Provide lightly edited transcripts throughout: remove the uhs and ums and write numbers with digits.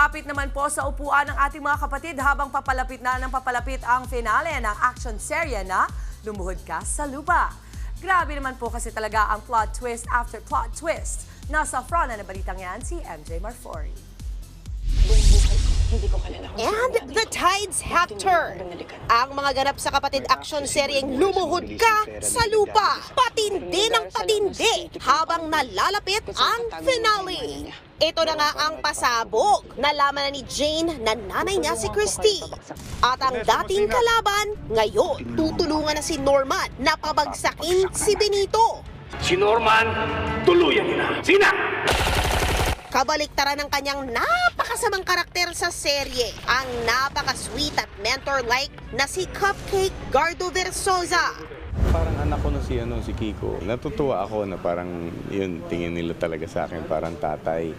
Lumapit naman po sa upuan ng ating mga kapatid habang papalapit na ng papalapit ang finale ng action serye na Lumuhod Ka sa Lupa. Grabe naman po kasi talaga ang plot twist after plot twist. Nasa front na balitang yan si MJ Marfori. And the tides have turned. Ang mga ganap sa kapatid action seryeng Lumuhod Ka sa Lupa. Patindi ng patindi habang nalalapit ang finale. Ito na nga ang pasabog. Nalaman na ni Jane na nanay niya si Christy. At ang dating kalaban, ngayon tutulungan na si Norman na pabagsakin si Benito. Si Norman, tuluyan niyo na. Sina! Kabaliktaran ng kanyang napakasamang karakter sa serye, ang napaka-sweet at mentor-like na si Cupcake Gardo Versosa. Parang anak ko na si Kiko. Natutuwa ako na parang yun, tingin nila talaga sa akin parang tatay.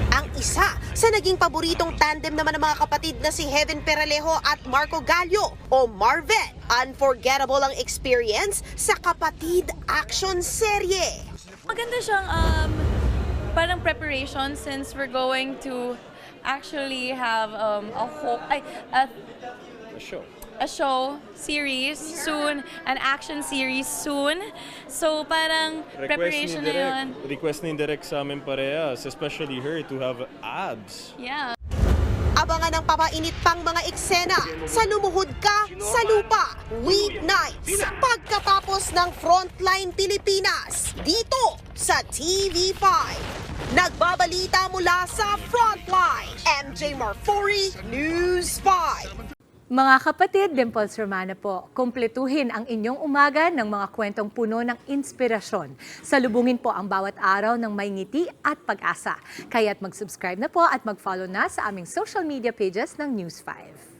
Ang isa sa naging paboritong tandem naman ng mga kapatid na si Heaven Peralejo at Marco Gallio o Marven. Unforgettable ang experience sa kapatid action serye. Maganda siyang parang preparation since we're going to actually have a show series soon, an action series soon. So parang preparation na yun. Request ni Direk sa amin parehas, especially her to have abs. Yeah. Abangan ang papainit pang mga eksena sa Lumuhod Ka sa Lupa weeknights pagkatapos ng Frontline Pilipinas dito sa TV5. Nagbabalita mula sa Frontline, MJ Marfori, News 5. Mga kapatid, Dimples Romana po, kumpletuhin ang inyong umaga ng mga kwentong puno ng inspirasyon. Salubungin po ang bawat araw ng may ngiti at pag-asa. Kaya't mag-subscribe na po at mag-follow na sa aming social media pages ng News 5.